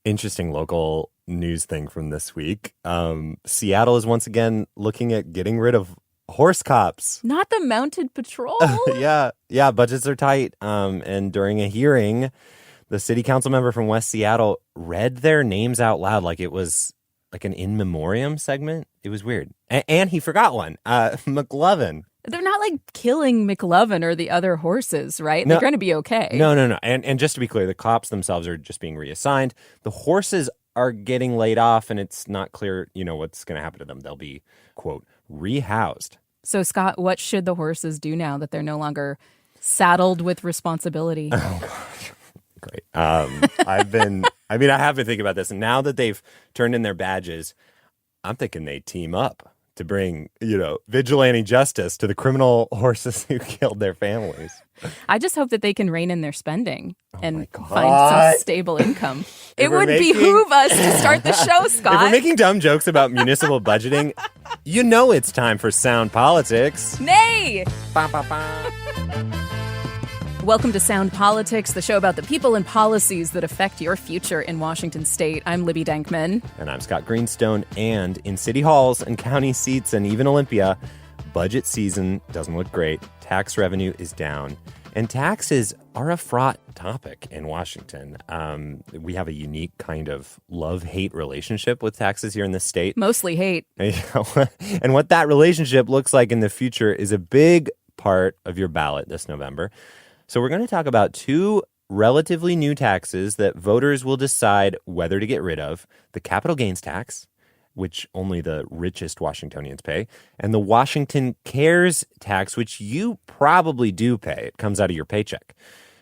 Interesting local news thing from this week. Seattle is once again looking at getting rid of horse cops. Not the mounted patrol. Yeah, budgets are tight. And during a hearing, the city council member from West Seattle read their names out loud like it was like an in memoriam segment. It was weird. And he forgot one. McLovin. They're not like killing McLovin or the other horses, right? No, they're going to be okay. No. And just to be clear, the cops themselves are just being reassigned. The horses are getting laid off, and it's not clear, what's going to happen to them. They'll be, quote, rehoused. So, Scott, what should the horses do now that they're no longer saddled with responsibility? Oh, gosh. Great. I have been thinking about this. And now that they've turned in their badges, I'm thinking they team up to bring, vigilante justice to the criminal horses who killed their families. I just hope that they can rein in their spending and find some stable income. It would behoove us to start the show, Scott. If we're making dumb jokes about municipal budgeting, it's time for Sound Politics. Nay! Ba, ba, ba. Welcome to Sound Politics, the show about the people and policies that affect your future in Washington state. I'm Libby Denkmann. And I'm Scott Greenstone. And in city halls and county seats and even Olympia, budget season doesn't look great. Tax revenue is down. And taxes are a fraught topic in Washington. We have a unique kind of love-hate relationship with taxes here in the state. Mostly hate. And what that relationship looks like in the future is a big part of your ballot this November. So we're going to talk about two relatively new taxes that voters will decide whether to get rid of: the capital gains tax, which only the richest Washingtonians pay, and the Washington Cares tax, which you probably do pay. It comes out of your paycheck.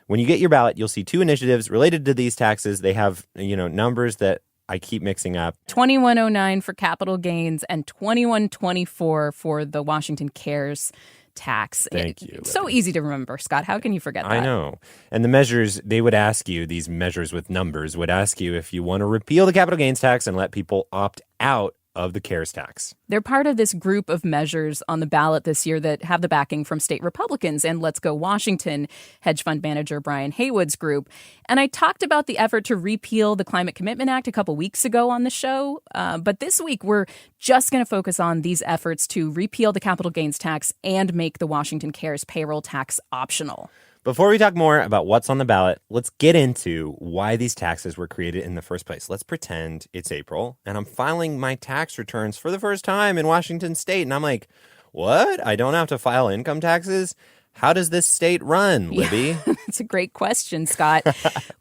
When you get your ballot, you'll see two initiatives related to these taxes. They have, numbers that I keep mixing up. 2109 for capital gains and 2124 for the Washington Cares tax. Thank you. It's so easy to remember, Scott. How can you forget that? I know. And the measures, they would ask you, these measures with numbers would ask you if you want to repeal the capital gains tax and let people opt out of the CARES tax. They're part of this group of measures on the ballot this year that have the backing from state Republicans and Let's Go Washington hedge fund manager Brian Haywood's group. And I talked about the effort to repeal the Climate Commitment Act a couple weeks ago on the show. But this week, we're just going to focus on these efforts to repeal the capital gains tax and make the Washington Cares payroll tax optional. Before we talk more about what's on the ballot, let's get into why these taxes were created in the first place. Let's pretend it's April, and I'm filing my tax returns for the first time in Washington state, and I'm like, what? I don't have to file income taxes? How does this state run, Libby? Yeah, that's a great question, Scott.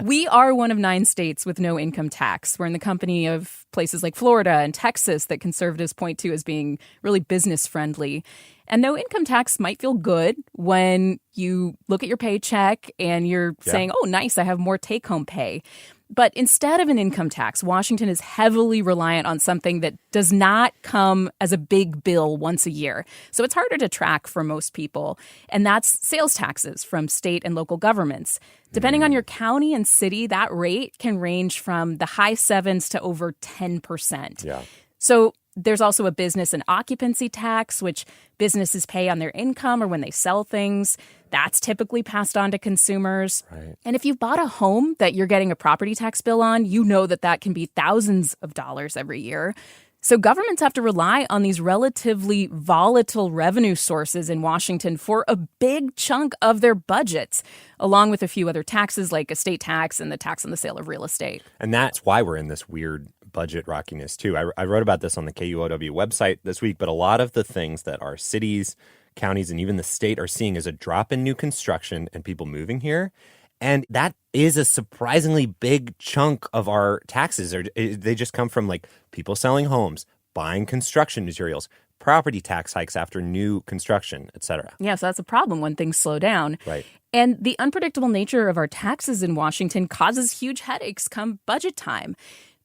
We are one of 9 states with no income tax. We're in the company of places like Florida and Texas that conservatives point to as being really business friendly. And no income tax might feel good when you look at your paycheck and you're saying, oh, nice, I have more take-home pay. But instead of an income tax, Washington is heavily reliant on something that does not come as a big bill once a year. So it's harder to track for most people. And that's sales taxes from state and local governments. Depending on your county and city, that rate can range from the high 7s to over 10%. Yeah. So there's also a business and occupancy tax, which businesses pay on their income or when they sell things. That's typically passed on to consumers. Right. And if you've bought a home that you're getting a property tax bill on, you know that can be thousands of dollars every year. So governments have to rely on these relatively volatile revenue sources in Washington for a big chunk of their budgets, along with a few other taxes like estate tax and the tax on the sale of real estate. And that's why we're in this weird budget rockiness, too. I wrote about this on the KUOW website this week, but a lot of the things that our cities, counties, and even the state are seeing is a drop in new construction and people moving here. And that is a surprisingly big chunk of our taxes. They just come from like people selling homes, buying construction materials, property tax hikes after new construction, et cetera. Yeah, so that's a problem when things slow down. Right. And the unpredictable nature of our taxes in Washington causes huge headaches come budget time.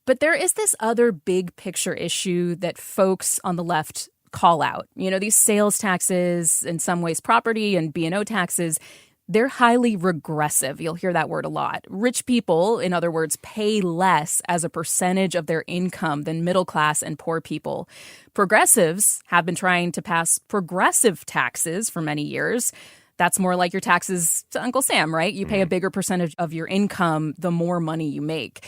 But there is this other big picture issue that folks on the left call out. You know, these sales taxes, in some ways property and B&O taxes, they're highly regressive. You'll hear that word a lot. Rich people, in other words, pay less as a percentage of their income than middle class and poor people. Progressives have been trying to pass progressive taxes for many years. That's more like your taxes to Uncle Sam, right? You pay a bigger percentage of your income the more money you make.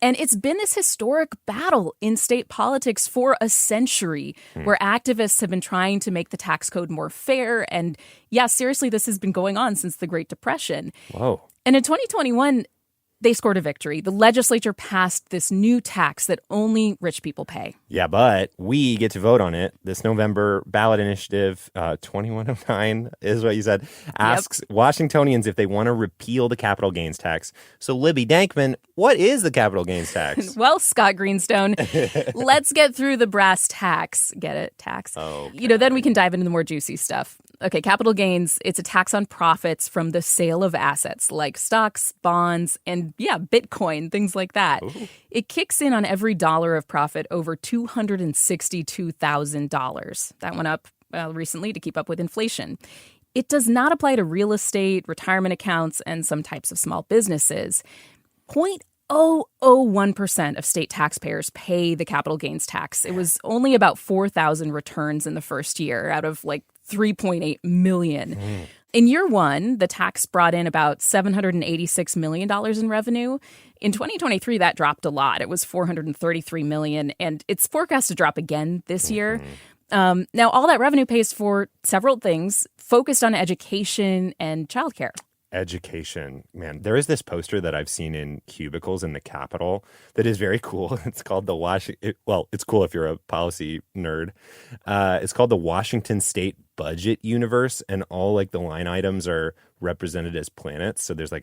And it's been this historic battle in state politics for a century where activists have been trying to make the tax code more fair. And yeah, seriously, this has been going on since the Great Depression. Whoa. And in 2021, they scored a victory. The legislature passed this new tax that only rich people pay. Yeah, but we get to vote on it. This November ballot initiative, 2109 is what you said, asks Washingtonians if they want to repeal the capital gains tax. So, Libby Denkmann, what is the capital gains tax? Well, Scott Greenstone, let's get through the brass tacks. Get it? Tax. Okay. Then we can dive into the more juicy stuff. Okay, capital gains, it's a tax on profits from the sale of assets like stocks, bonds, and Bitcoin, things like that. Ooh. It kicks in on every dollar of profit over $262,000. That went up recently to keep up with inflation. It does not apply to real estate, retirement accounts, and some types of small businesses. 0.001% of state taxpayers pay the capital gains tax. It was only about 4,000 returns in the first year out of 3.8 million. In year one, the tax brought in about $786 million in revenue. In 2023, that dropped a lot. It was $433 million, and it's forecast to drop again this year. Now, all that revenue pays for several things focused on education and childcare. Education. Man, there is this poster that I've seen in cubicles in the Capitol that is very cool. It's called the it's cool if you're a policy nerd. It's called the Washington State Budget Universe, and all the line items are represented as planets. So there's a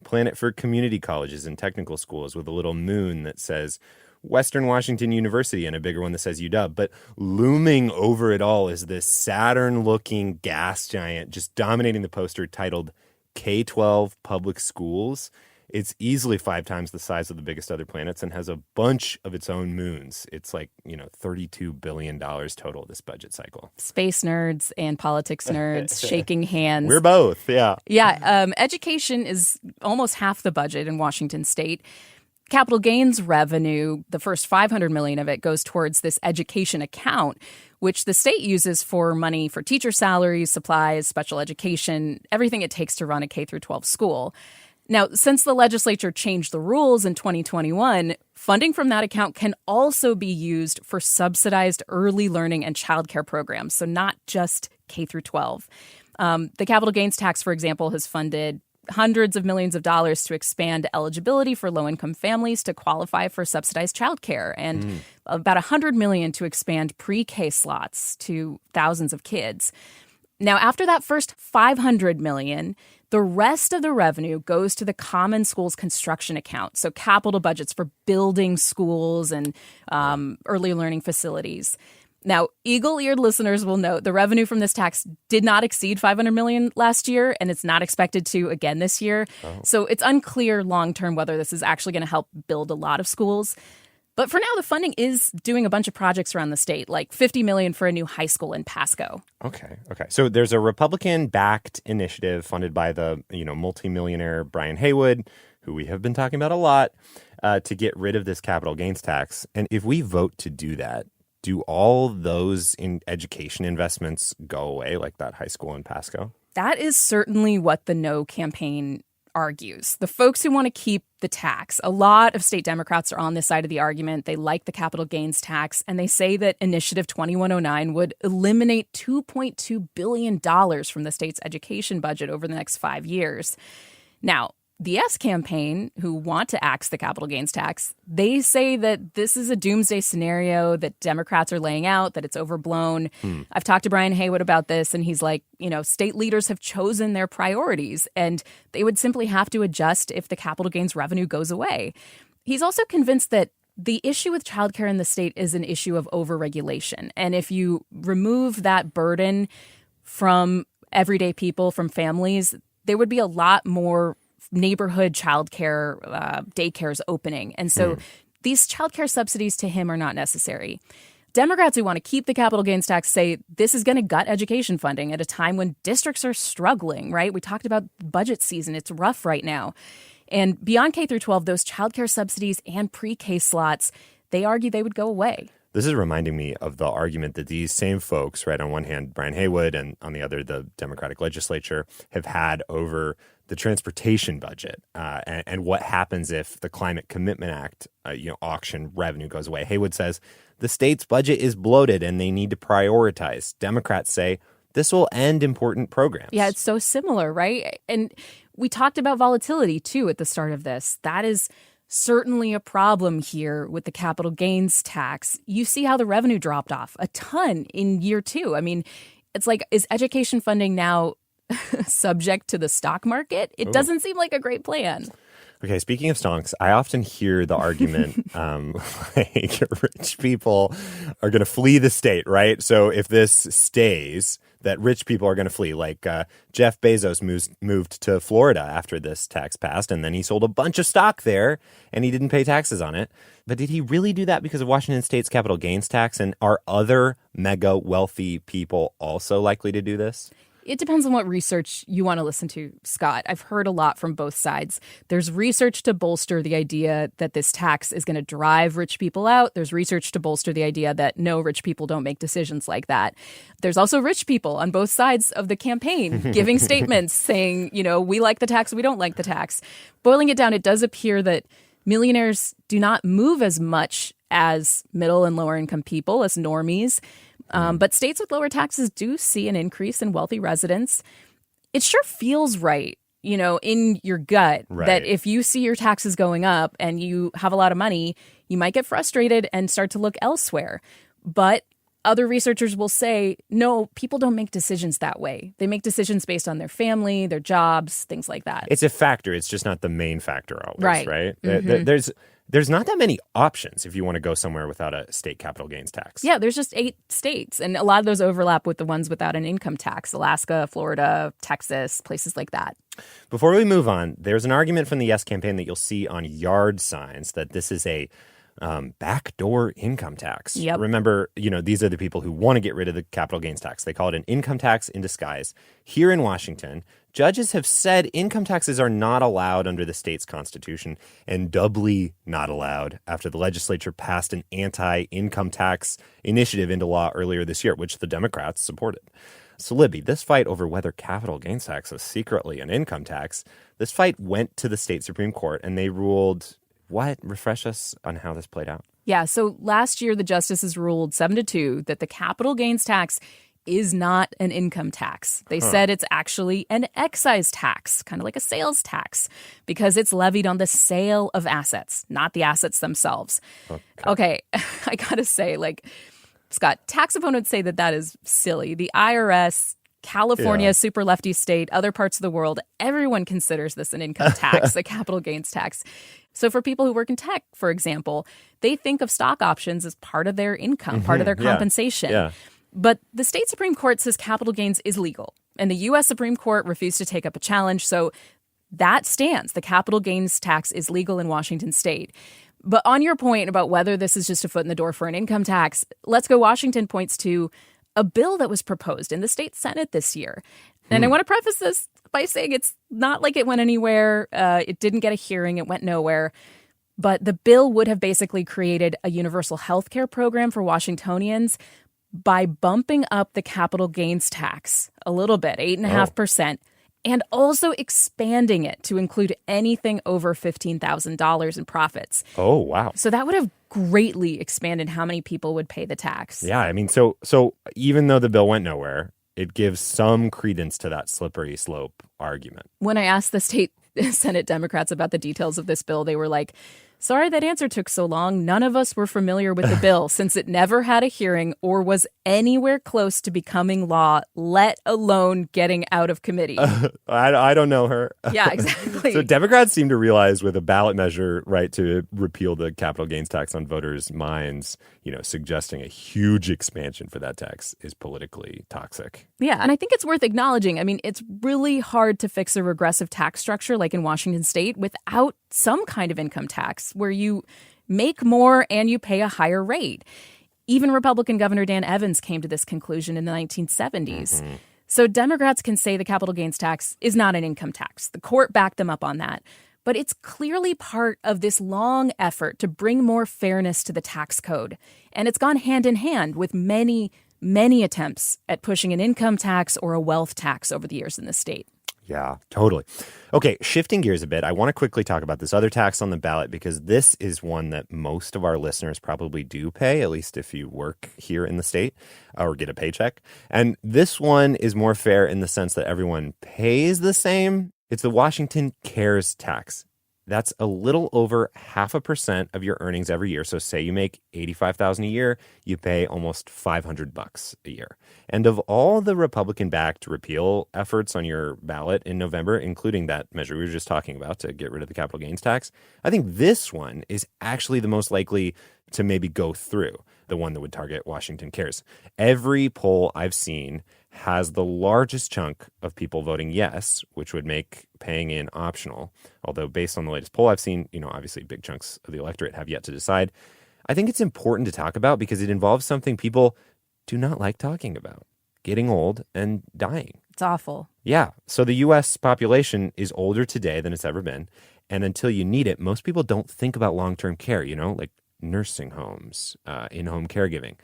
planet for community colleges and technical schools with a little moon that says Western Washington University and a bigger one that says UW. But looming over it all is this Saturn-looking gas giant just dominating the poster titled K-12 public schools. It's easily 5 times the size of the biggest other planets and has a bunch of its own moons. It's $32 billion total this budget cycle. Space nerds and politics nerds shaking hands. We're both, yeah. Yeah, education is almost half the budget in Washington state. Capital gains revenue, the first $500 million of it goes towards this education account, which the state uses for money for teacher salaries, supplies, special education, everything it takes to run a K-12 school. Now, since the legislature changed the rules in 2021, funding from that account can also be used for subsidized early learning and childcare programs, so not just K-12. The capital gains tax, for example, has funded hundreds of millions of dollars to expand eligibility for low-income families to qualify for subsidized childcare, and about $100 million to expand pre-K slots to thousands of kids. Now, after that first $500 million, the rest of the revenue goes to the Common Schools Construction Account, so capital budgets for building schools and early learning facilities. Now, eagle-eared listeners will note the revenue from this tax did not exceed $500 million last year, and it's not expected to again this year. So it's unclear long-term whether this is actually going to help build a lot of schools. But for now, the funding is doing a bunch of projects around the state, like $50 million for a new high school in Pasco. Okay. So there's a Republican-backed initiative funded by the multimillionaire Brian Haywood, who we have been talking about a lot, to get rid of this capital gains tax. And if we vote to do that, do all those in education investments go away, like that high school in Pasco? That is certainly what the No campaign argues. The folks who want to keep the tax, a lot of state Democrats are on this side of the argument. They like the capital gains tax, and they say that Initiative 2109 would eliminate $2.2 billion from the state's education budget over the next 5 years. Now, the Yes campaign, who want to axe the capital gains tax, they say that this is a doomsday scenario that Democrats are laying out, that it's overblown. I've talked to Brian Haywood about this, and he's like, state leaders have chosen their priorities, and they would simply have to adjust if the capital gains revenue goes away. He's also convinced that the issue with childcare in the state is an issue of overregulation. And if you remove that burden from everyday people, from families, there would be a lot more neighborhood childcare daycares opening. And so these childcare subsidies to him are not necessary. Democrats who want to keep the capital gains tax say this is going to gut education funding at a time when districts are struggling, right? We talked about budget season. It's rough right now. And beyond K through 12, those childcare subsidies and pre-K slots, they argue they would go away. This is reminding me of the argument that these same folks, right, on one hand, Brian Haywood, and on the other, the Democratic legislature, have had over the transportation budget and what happens if the Climate Commitment Act, auction revenue goes away. Haywood says the state's budget is bloated and they need to prioritize. Democrats say this will end important programs. Yeah, it's so similar, right? And we talked about volatility, too, at the start of this. That is certainly a problem here with the capital gains tax. You see how the revenue dropped off a ton in year 2. I mean, it's like, is education funding now subject to the stock market? It doesn't seem like a great plan. Okay, speaking of stonks, I often hear the argument like rich people are going to flee the state, right? So if this stays, that rich people are going to flee. Like Jeff Bezos moved to Florida after this tax passed, and then he sold a bunch of stock there, and he didn't pay taxes on it. But did he really do that because of Washington State's capital gains tax? And are other mega wealthy people also likely to do this? It depends on what research you want to listen to, Scott. I've heard a lot from both sides. There's research to bolster the idea that this tax is going to drive rich people out. There's research to bolster the idea that no, rich people don't make decisions like that. There's also rich people on both sides of the campaign giving statements saying, we like the tax, we don't like the tax. Boiling it down, it does appear that millionaires do not move as much as middle and lower income people, as normies. But states with lower taxes do see an increase in wealthy residents. It sure feels right, in your gut that if you see your taxes going up and you have a lot of money, you might get frustrated and start to look elsewhere. But other researchers will say, no, people don't make decisions that way. They make decisions based on their family, their jobs, things like that. It's a factor. It's just not the main factor always, right? Mm-hmm. There's not that many options if you want to go somewhere without a state capital gains tax. Yeah, there's just 8 states, and a lot of those overlap with the ones without an income tax. Alaska, Florida, Texas, places like that. Before we move on, there's an argument from the Yes campaign that you'll see on yard signs that this is a backdoor income tax. Yep. Remember, these are the people who want to get rid of the capital gains tax. They call it an income tax in disguise. Here in Washington, judges have said income taxes are not allowed under the state's constitution, and doubly not allowed after the legislature passed an anti-income tax initiative into law earlier this year, which the Democrats supported. So, Libby, this fight over whether capital gains tax is secretly an income tax, this fight went to the state Supreme Court, and they ruled what? Refresh us on how this played out. Yeah, so last year the justices ruled 7-2 that the capital gains tax is not an income tax. They said it's actually an excise tax, kind of like a sales tax, because it's levied on the sale of assets, not the assets themselves. Okay, I gotta say, Scott, tax opponents say that is silly. The IRS, California, super lefty state, other parts of the world, everyone considers this an income tax, a capital gains tax. So for people who work in tech, for example, they think of stock options as part of their income, part of their compensation. Yeah. But the state Supreme Court says capital gains is legal, and the U.S. Supreme Court refused to take up a challenge. So that stands. The capital gains tax is legal in Washington state. But on your point about whether this is just a foot in the door for an income tax, Let's Go Washington points to a bill that was proposed in the state Senate this year. And I want to preface this by saying it's not like it went anywhere. It didn't get a hearing. It went nowhere. But the bill would have basically created a universal health care program for Washingtonians by bumping up the capital gains tax a little bit, 8.5%, and also expanding it to include anything over $15,000 in profits. Oh, wow. So that would have greatly expanded how many people would pay the tax. Yeah, I mean, so even though the bill went nowhere, it gives some credence to that slippery slope argument. When I asked the state Senate Democrats about the details of this bill, they were like, sorry that answer took so long. None of us were familiar with the bill since it never had a hearing or was anywhere close to becoming law, let alone getting out of committee. I don't know her. Yeah, exactly. So Democrats seem to realize with a ballot measure, right, to repeal the capital gains tax on voters' minds, suggesting a huge expansion for that tax is politically toxic. Yeah, and I think it's worth acknowledging. I mean, it's really hard to fix a regressive tax structure like in Washington state without some kind of income tax where you make more and you pay a higher rate. Even Republican Governor Dan Evans came to this conclusion in the 1970s. So Democrats can say the capital gains tax is not an income tax. The court backed them up on that. But it's clearly part of this long effort to bring more fairness to the tax code. And it's gone hand in hand with many, many attempts at pushing an income tax or a wealth tax over the years in the state. Yeah, totally. Okay, shifting gears a bit, I want to quickly talk about this other tax on the ballot because this is one that most of our listeners probably do pay, at least if you work here in the state or get a paycheck. And this one is more fair in the sense that everyone pays the same. It's the Washington CARES tax. That's a little over 0.5% of your earnings every year. So say you make $85,000 a year, you pay almost $500 a year. And of all the Republican-backed repeal efforts on your ballot in November, including that measure we were just talking about to get rid of the capital gains tax, I think this one is actually the most likely to maybe go through, the one that would target Washington CARES. Every poll I've seen has the largest chunk of people voting yes, which would make paying in optional. Although based on the latest poll I've seen, obviously big chunks of the electorate have yet to decide. I think it's important to talk about because it involves something people do not like talking about: getting old and dying. It's awful. Yeah. So the U.S. population is older today than it's ever been. And until you need it, most people don't think about long-term care, like nursing homes, in-home caregiving.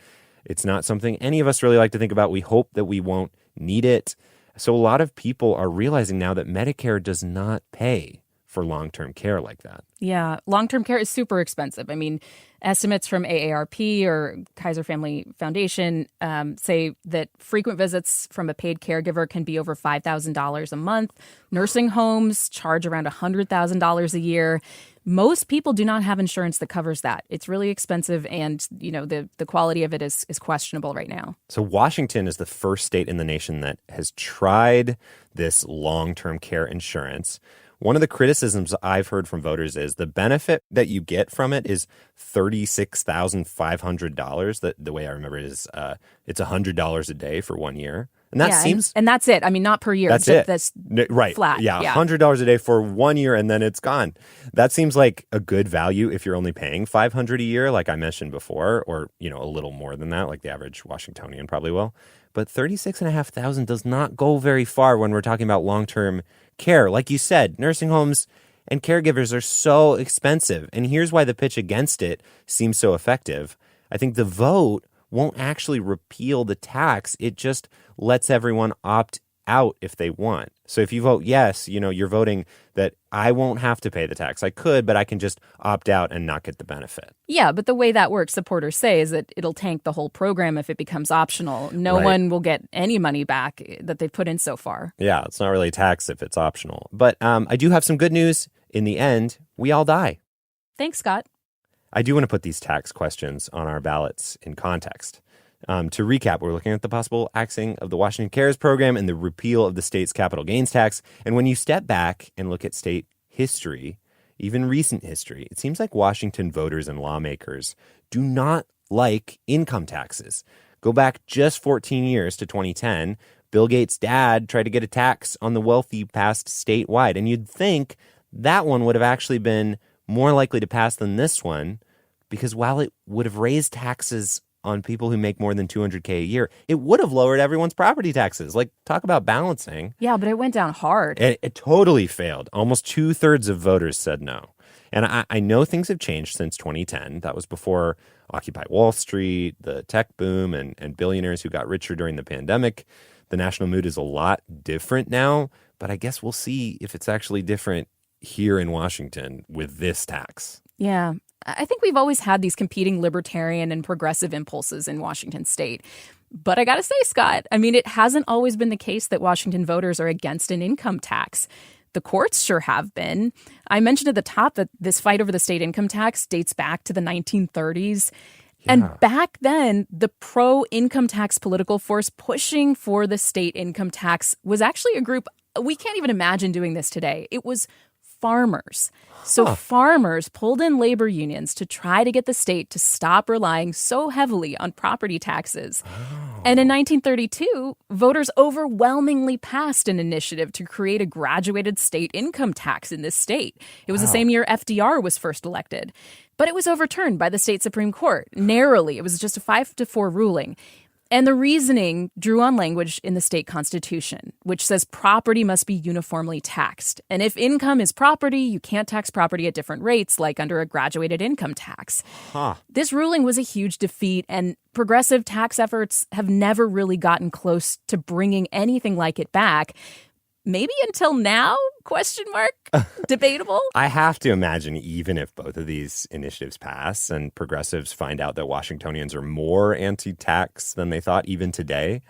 It's not something any of us really like to think about. We hope that we won't need it. So a lot of people are realizing now that Medicare does not pay for long-term care like that. Yeah, long-term care is super expensive. I mean, estimates from AARP or Kaiser Family Foundation say that frequent visits from a paid caregiver can be over $5,000 a month. Nursing homes charge around $100,000 a year. Most people do not have insurance that covers that. It's really expensive, and the quality of it is questionable right now. So Washington is the first state in the nation that has tried this long-term care insurance. One of the criticisms I've heard from voters is the benefit that you get from it is $36,500. The way I remember it is it's $100 a day for 1 year. And that seems... And that's it. I mean, not per year. That's it. That's right. Flat. Yeah, $100 a day for 1 year, and then it's gone. That seems like a good value if you're only paying $500 a year, like I mentioned before, or, a little more than that, like the average Washingtonian probably will. But $36,500 does not go very far when we're talking about long-term care. Like you said, nursing homes and caregivers are so expensive. And here's why the pitch against it seems so effective. I think the vote won't actually repeal the tax. It just lets everyone opt out if they want. So if you vote yes, you're voting that I won't have to pay the tax. I could, but I can just opt out and not get the benefit. Yeah, but the way that works, supporters say, is that it'll tank the whole program if it becomes optional. No one will get any money back that they've put in so far. Yeah, it's not really a tax if it's optional. But I do have some good news. In the end, we all die. Thanks, Scott. I do want to put these tax questions on our ballots in context. To recap, we're looking at the possible axing of the Washington CARES program and the repeal of the state's capital gains tax. And when you step back and look at state history, even recent history, it seems like Washington voters and lawmakers do not like income taxes. Go back just 14 years to 2010. Bill Gates' dad tried to get a tax on the wealthy passed statewide. And you'd think that one would have actually been more likely to pass than this one, because while it would have raised taxes on people who make more than $200K a year, it would have lowered everyone's property taxes. Like, talk about balancing. Yeah, but it went down hard. It totally failed. Almost 2/3 of voters said no. And I know things have changed since 2010. That was before Occupy Wall Street, the tech boom, and billionaires who got richer during the pandemic. The national mood is a lot different now, but I guess we'll see if it's actually different here in Washington with this tax. Yeah. I think we've always had these competing libertarian and progressive impulses in Washington state. But I got to say, Scott, I mean, it hasn't always been the case that Washington voters are against an income tax. The courts sure have been. I mentioned at the top that this fight over the state income tax dates back to the 1930s. Yeah. And back then, the pro-income tax political force pushing for the state income tax was actually a group we can't even imagine doing this today. It was farmers. So farmers pulled in labor unions to try to get the state to stop relying so heavily on property taxes. And in 1932, voters overwhelmingly passed an initiative to create a graduated state income tax in this state. It was the same year FDR was first elected. But it was overturned by the state Supreme Court narrowly. It was just a 5-4 ruling. And the reasoning drew on language in the state constitution, which says property must be uniformly taxed. And if income is property, you can't tax property at different rates, like under a graduated income tax. This ruling was a huge defeat, and progressive tax efforts have never really gotten close to bringing anything like it back. maybe until now? ? Debatable. I have to imagine even if both of these initiatives pass and progressives find out that Washingtonians are more anti-tax than they thought even today,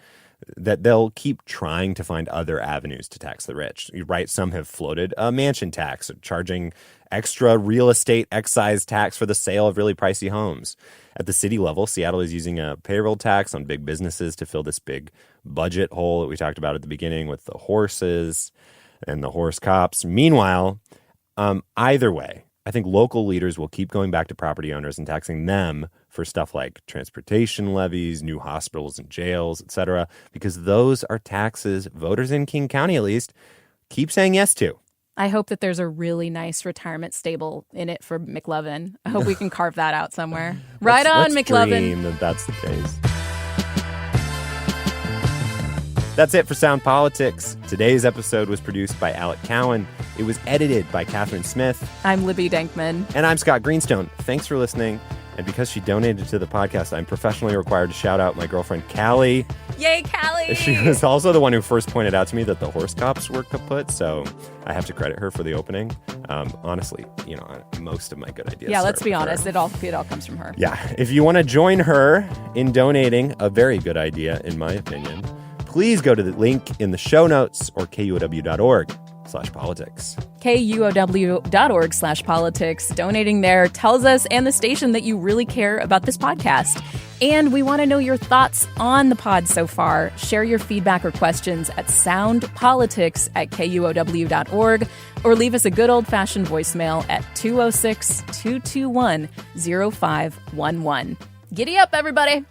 that they'll keep trying to find other avenues to tax the rich. Right? Some have floated a mansion tax, charging extra real estate excise tax for the sale of really pricey homes. At the city level, Seattle is using a payroll tax on big businesses to fill this big budget hole that we talked about at the beginning with the horses and the horse cops. Meanwhile, either way, I think local leaders will keep going back to property owners and taxing them for stuff like transportation levies, new hospitals and jails, etc., because those are taxes voters in King County, at least, keep saying yes to. I hope that there's a really nice retirement stable in it for McLovin. I hope we can carve that out somewhere. Right on, let's McLovin. Dream that that's the case. That's it for Sound Politics. Today's episode was produced by Alec Cowan. It was edited by Catharine Smith. I'm Libby Denkmann. And I'm Scott Greenstone. Thanks for listening. And because she donated to the podcast, I'm professionally required to shout out my girlfriend, Callie. Yay, Callie! She was also the one who first pointed out to me that the horse cops were kaput, so I have to credit her for the opening. Honestly, most of my good ideas. Yeah, let's be honest. It all comes from her. Yeah. If you want to join her in donating, a very good idea, in my opinion, please go to the link in the show notes or KUOW.org/politics. KUOW.org/politics. Donating there tells us and the station that you really care about this podcast. And we want to know your thoughts on the pod so far. Share your feedback or questions at soundpolitics@KUOW.org or leave us a good old-fashioned voicemail at 206-221-0511. Giddy up, everybody!